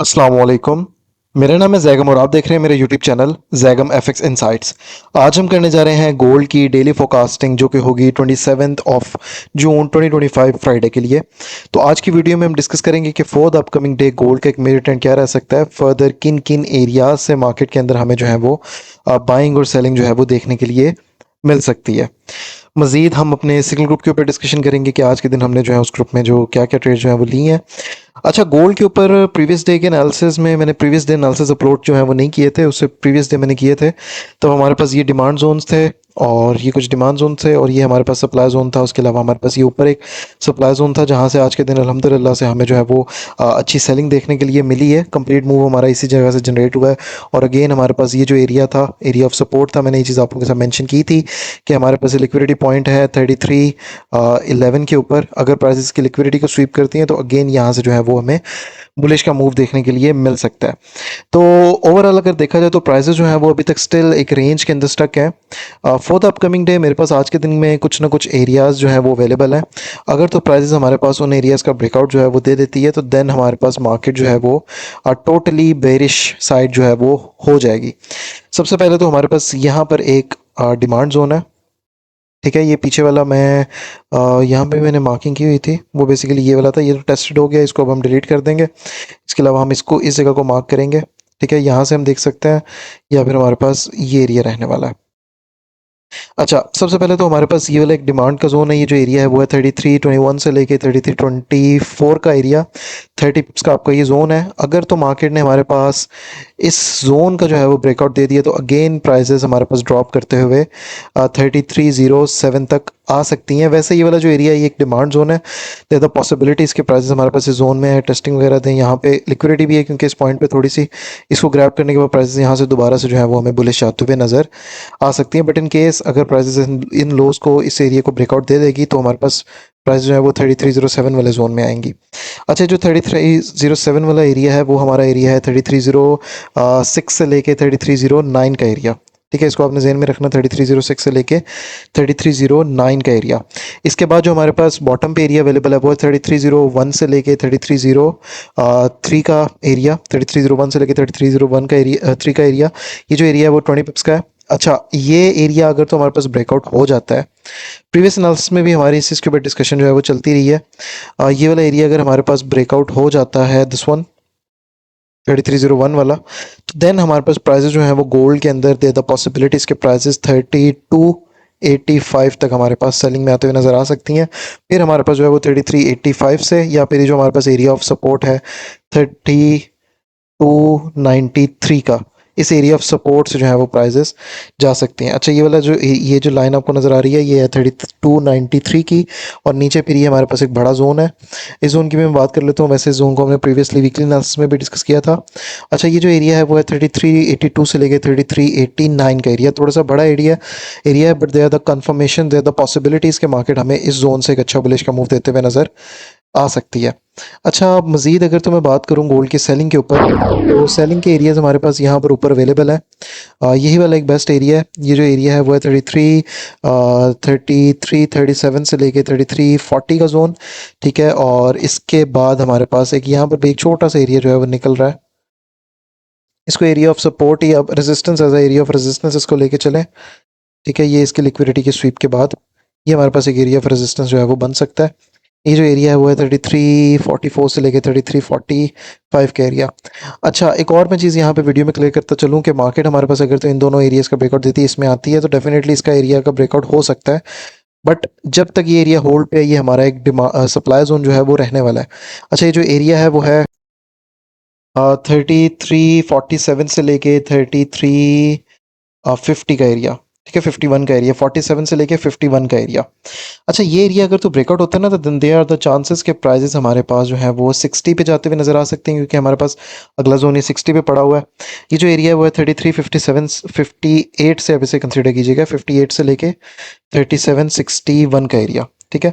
अस्सलाम वालेकुम। मेरा नाम है जैगम और आप देख रहे हैं मेरे YouTube channel Zaigham FX insights. आज हम करने जा रहे हैं गोल्ड की डेली फोरकास्टिंग जो कि होगी 27 ऑफ जून 2025 फ्राइडे के लिए। तो आज की वीडियो में हम डिस्कस करेंगे कि for the upcoming day gold का एक मेजर ट्रेंड क्या रह सकता है, फर्दर किन किन एरियाज से मार्केट के अंदर हमें जो है वो बाइंग और सेलिंग जो है वो देखने के लिए मिल सकती है। मज़ीद हम अपने सिंगल ग्रुप के ऊपर डिस्कशन करेंगे कि आज के दिन हमने जो है उस ग्रुप में जो क्या क्या ट्रेड जो है वो ली हैं। अच्छा, गोल्ड के ऊपर प्रीवियस डे के एनालिसिस में मैंने प्रीवियस डे एनालिसिस अपलोड जो है वो नहीं किए थे, उससे प्रीवियस डे मैंने किए थे। तो हमारे पास ये डिमांड जोन्स थे और ये कुछ डिमांड जोन थे और ये हमारे पास सप्लाई जोन था। उसके अलावा हमारे पास ये ऊपर एक सप्लाई जोन था जहाँ से आज के दिन अल्हम्दुलिल्लाह से हमें जो है वो अच्छी सेलिंग देखने के लिए मिली है। कंप्लीट मूव हमारा इसी जगह से जनरेट हुआ है और अगेन हमारे पास ये जो एरिया था, एरिया ऑफ सपोर्ट था, मैंने ये चीज़ आपके साथ मेंशन की थी कि हमारे पास लिक्विडिटी पॉइंट है 3311 के ऊपर। अगर प्राइसेस की लिक्विडिटी को स्वीप करती हैं तो अगेन यहाँ से जो है वो हमें बुलिश का मूव देखने के लिए मिल सकता है। तो ओवरऑल अगर देखा जाए तो प्राइसेस जो है वो अभी तक स्टिल एक रेंज के अंदर स्टक है। फॉर द अपकमिंग डे मेरे पास आज के दिन में कुछ ना कुछ एरियाज जो है वो अवेलेबल हैं। अगर तो प्राइसेस हमारे पास उन एरियाज़ का ब्रेकआउट जो है वो दे देती है तो देन हमारे पास मार्केट जो है वो टोटली बेरिश साइड जो है वो हो जाएगी। सबसे पहले तो हमारे पास यहाँ पर एक डिमांड जोन है। ठीक है, ये पीछे वाला मैं यहाँ पे मैंने मार्किंग की हुई थी, वो बेसिकली ये वाला था। ये तो टेस्टेड हो गया, इसको अब हम डिलीट कर देंगे। इसके अलावा हम इसको इस जगह को मार्क करेंगे। ठीक है, यहाँ से हम देख सकते हैं या फिर हमारे पास ये एरिया रहने वाला है। अच्छा, सबसे पहले तो हमारे पास ये वाला एक डिमांड का जोन है। ये जो एरिया है वो है 3321 से लेके 3324 का एरिया, 30 पिप्स का आपका ये जोन है। अगर तो मार्केट ने हमारे पास इस जोन का जो है वो ब्रेकआउट दे दिया तो अगेन प्राइसेस हमारे पास ड्रॉप करते हुए 3307 तक आ सकती हैं। वैसे ये वाला जो एरिया है ये एक डिमांड जोन है। देयर द पॉसिबिलिटीज़ के प्राइसेस हमारे पास इस जोन में है, टेस्टिंग वगैरह दें। यहाँ पे लिक्विडिटी भी है क्योंकि इस पॉइंट पे थोड़ी सी इसको ग्रैब करने के बाद प्राइसेस यहाँ से दोबारा से जो है वो हमें बुलिश आते हुए नज़र आ सकती हैं। बट इन केस अगर प्राइसेस इन लोज को, इस एरिया को ब्रेकआउट दे देगी तो हमारे पास प्राइस जो है वो 3307 वाले जोन में आएंगी। अच्छा, जो 3307 वाला एरिया है वो हमारा एरिया है 3306 से लेके 3309 का एरिया। ठीक है, इसको आपने जहन में रखना, 3306 से लेके 3309 का एरिया। इसके बाद जो हमारे पास बॉटम पे एरिया अवेलेबल है वो है 3301 से लेके 3303 का एरिया, 3301 से लेके 3301 का एरिया, 3 का एरिया। ये जो एरिया है वो 20 पिप्स का है। अच्छा, ये एरिया अगर तो हमारे पास ब्रेकआउट हो जाता है, प्रीवियस एनालिसिस में भी हमारी इसके ऊपर डिस्कशन जो है वो चलती रही है। ये वाला एरिया अगर हमारे पास ब्रेकआउट हो जाता है, दिस वन 3301 वाला, तो देन हमारे पास प्राइसेस जो है वो गोल्ड के अंदर दे द पॉसिबिलिटीज़ के प्राइसेस 3285 तक हमारे पास सेलिंग में आते हुए नज़र आ सकती हैं। फिर हमारे पास जो है वो 3385 से, या फिर जो हमारे पास एरिया ऑफ सपोर्ट है 3293 का, इस एरिया ऑफ सपोर्ट से जो है वो प्राइजेस जा सकते हैं। अच्छा, ये जो लाइन आपको नज़र आ रही है ये है 3293 की और नीचे फिर ये हमारे पास एक बड़ा जोन है। इस जोन की मैं बात कर लेता हूँ। वैसे इस जोन को हमने प्रीवियसली वीकली एनालिसिस में भी डिस्कस किया था। अच्छा, ये जो एरिया है वो है 3382 से लेके 3389 का एरिया। थोड़ा सा बड़ा एरिया है but they are the confirmation, they are the possibilities के मार्केट हमें इस जोन से एक अच्छा बुलिश का मूव देते हुए नज़र आ सकती है। अच्छा, मज़ीद अगर तो मैं बात करूँ गोल्ड की सेलिंग के ऊपर, तो सेलिंग के एरियाज़ हमारे पास यहाँ पर ऊपर अवेलेबल है। यही वाला एक बेस्ट एरिया है। ये जो एरिया है वो है 3337 से लेके 3340 का जोन। ठीक है, और इसके बाद हमारे पास एक यहाँ पर भी एक छोटा सा एरिया जो है वो निकल रहा है। इसको एरिया ऑफ सपोर्ट या resistance, as area of resistance इसको लेके चलें। ठीक है, ये इसके लिक्विडिटी के स्वीप के बाद ये हमारे पास एक एरिया ऑफ रेजिस्टेंस जो है वो बन सकता है। ये जो एरिया है वो है 3344 से लेके 3345 का एरिया। अच्छा, एक और मैं चीज़ यहाँ पे वीडियो में क्लियर करता चलूँ कि मार्केट हमारे पास अगर तो इन दोनों एरियाज़ का ब्रेकआउट देती है, इसमें आती है, तो डेफिनेटली इसका एरिया का ब्रेकआउट हो सकता है। बट जब तक ये एरिया होल्ड पे है, ये हमारा एक सप्लाई जोन जो है वो रहने वाला है। अच्छा, ये जो एरिया है वो है 3347 से लेके 3350 का एरिया। ठीक है, 51 का एरिया, 47 से लेके 51 का एरिया। अच्छा, ये एरिया अगर तो ब्रेकआउट होता है ना तो then there are the chances के प्राइजेस हमारे पास जो है वो 60 पे जाते हुए नजर आ सकते हैं, क्योंकि हमारे पास अगला जोन ये 60 पे पड़ा हुआ है। ये जो एरिया है वो है 3357 58 से अब इसे कंसिडर कीजिएगा, 58 से लेके 3761 का एरिया। ठीक है,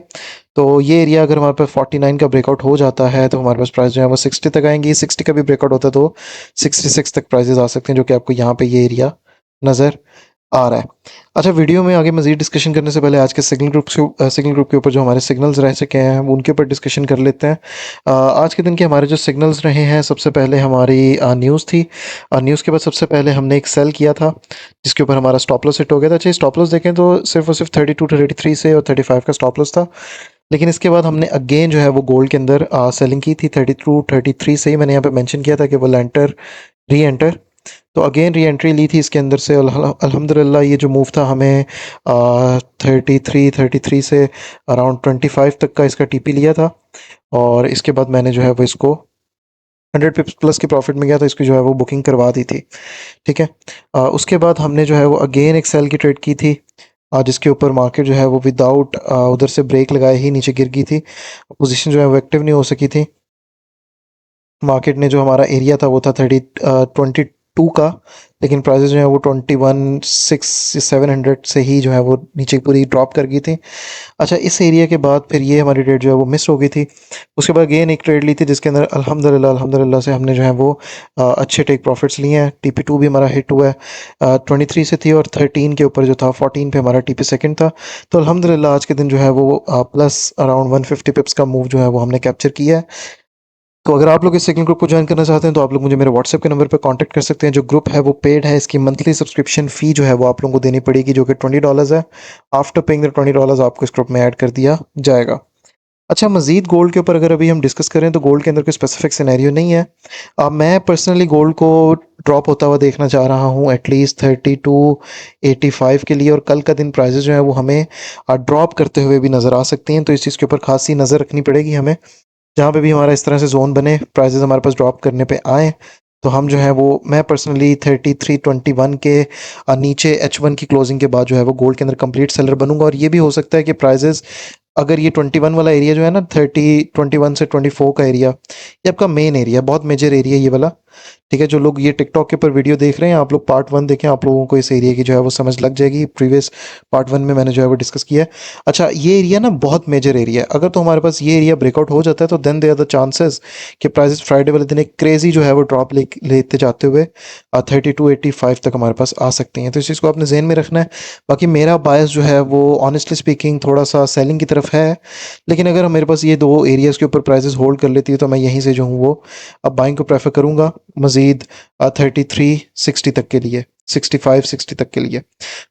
तो ये एरिया अगर हमारे पास 49 का ब्रेकआउट हो जाता है तो हमारे पास प्राइस जो है वो 60 तक आएंगी। 60 का भी ब्रेकआउट होता है तो 66 तक प्राइजेस आ सकते हैं, जो कि आपको यहाँ पे ये एरिया नज़र आ रहा है। अच्छा, वीडियो में आगे मज़ीद डिस्कशन करने से पहले आज के सिग्नल ग्रुप के ऊपर जो हमारे सिग्नल्स रह चुके हैं वो उनके ऊपर डिस्कशन कर लेते हैं। आज के दिन के हमारे जो सिग्नल्स रहे हैं, सबसे पहले हमारी न्यूज़ थी। न्यूज़ के बाद सबसे पहले हमने एक सेल किया था जिसके ऊपर हमारा स्टॉप लॉस हिट हो गया था। अच्छा, स्टॉप लॉस देखें तो सिर्फ और सिर्फ 32 33 से और 35 का स्टॉप लॉस था। लेकिन इसके बाद हमने अगेन जो है वो गोल्ड के अंदर सेलिंग की थी 32 33 से ही। मैंने यहाँ पे मेंशन किया था कि वो री एंटर, तो अगेन री एंट्री ली थी इसके अंदर से। अल्हम्दुलिल्लाह ये जो मूव था हमें 33 से अराउंड 25 तक का इसका टीपी लिया था। और इसके बाद मैंने जो है वो इसको 100 पिप्स प्लस के प्रॉफिट में गया था, इसकी जो है वो बुकिंग करवा दी थी। ठीक है। उसके बाद हमने जो है वो अगेन एक सेल की ट्रेड की थी, जिसके ऊपर मार्केट जो है वो विदाउट उधर से ब्रेक लगाए ही नीचे गिर गई थी। पोजीशन जो है वो एक्टिव नहीं हो सकी थी। मार्केट ने जो हमारा एरिया था वो था 22 का, लेकिन प्राइसेस जो है वो 21,600 से ही जो है वो नीचे पूरी ड्रॉप कर गई थी। अच्छा, इस एरिया के बाद फिर ये हमारी ट्रेड जो है वो मिस हो गई थी। उसके बाद अगेन एक ट्रेड ली थी जिसके अंदर अल्हम्दुलिल्लाह से हमने जो है वो अच्छे टेक प्रॉफिट्स लिए हैं। TP2 भी हमारा हिट हुआ है, 23 से थी और 13 के ऊपर जो था 14 पे हमारा TP सेकंड था। तो अल्हम्दुलिल्लाह आज के दिन जो है वो प्लस अराउंड 150 पिप्स का मूव जो है वो हमने कैप्चर किया है। तो अगर आप लोग इस सेकंड ग्रुप को ज्वाइन करना चाहते हैं तो आप लोग मुझे मेरे व्हाट्सएप के नंबर पर कांटेक्ट कर सकते हैं। जो ग्रुप है वो पेड है, इसकी मंथली सब्सक्रिप्शन फ़ी जो है वो आप लोगों को देनी पड़ेगी, जो कि $20 है। आफ्टर पेइंग द $20 आपको इस ग्रुप में ऐड कर दिया जाएगा। अच्छा, मज़ीद गोल्ड के ऊपर अगर अभी हम डिस्कस करें तो गोल्ड के अंदर कोई स्पेसिफिक सिनेरियो नहीं है। मैं पर्सनली गोल्ड को ड्रॉप होता हुआ देखना चाह रहा हूँ एटलीस्ट 32 85 के लिए, और कल का दिन प्राइसेस जो है वो हमें ड्रॉप करते हुए भी नज़र आ सकती हैं। तो इस चीज़ के ऊपर खासी नज़र रखनी पड़ेगी हमें। जहाँ पे भी हमारा इस तरह से ज़ोन बने, प्राइसेस हमारे पास ड्रॉप करने पे आएँ, तो हम जो है वो, मैं पर्सनली 33-21 के नीचे H1 की क्लोजिंग के बाद जो है वो गोल्ड के अंदर कंप्लीट सेलर बनूंगा। और ये भी हो सकता है कि प्राइसेस, अगर ये 21 वाला एरिया जो है ना, 21 से 24 का एरिया, ये आपका मेन एरिया, बहुत मेजर एरिया ये वाला। ठीक है, जो लोग ये टिकटॉक के ऊपर वीडियो देख रहे हैं, आप लोग पार्ट 1 देखें, आप लोगों को इस एरिया की जो है वो समझ लग जाएगी। प्रीवियस पार्ट 1 में मैंने जो है वो डिस्कस किया है। अच्छा, ये एरिया ना बहुत मेजर एरिया है। अगर तो हमारे पास ये एरिया ब्रेकआउट हो जाता है तो then they are the chances कि प्राइसेस फ्राइडे वाले दिन एक क्रेजी जो है वो ड्रॉप लेते जाते हुए 32 85 तक हमारे पास आ सकती हैं। तो इस चीज़ को आपने जहन में रखना है। बाकी मेरा बायस जो है वो ऑनेस्टली स्पीकिंग थोड़ा सा सेलिंग की तरफ है, लेकिन अगर मेरे पास ये दो एरियाज़ के ऊपर प्राइसेस होल्ड कर लेती है तो मैं यहीं से जो हूँ वो अब बाइंग को प्रेफर करूँगा मज़ीद 33 60 तक के लिए, 65 60 तक के लिए।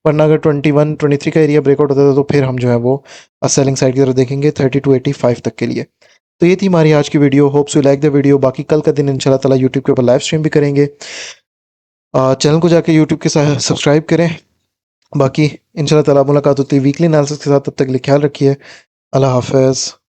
वरना अगर 21 23 का एरिया ब्रेकआउट होता था तो फिर हम जो है वो सेलिंग साइड की तरफ देखेंगे 32 85 तक के लिए। तो ये थी हमारी आज की video. Hopes you like the video. बाकी कल का दिन इंशाल्लाह ताला यूट्यूब के ऊपर लाइव स्ट्रीम भी करेंगे। चैनल को जाके यूट्यूब के साथ सब्सक्राइब करें। बाकी इंशाल्लाह ताला मुलाकात होती है वीकली एनालिसिस के साथ। तब तक के लिए ख्याल रखिए। अल्लाह हाफ़िज़।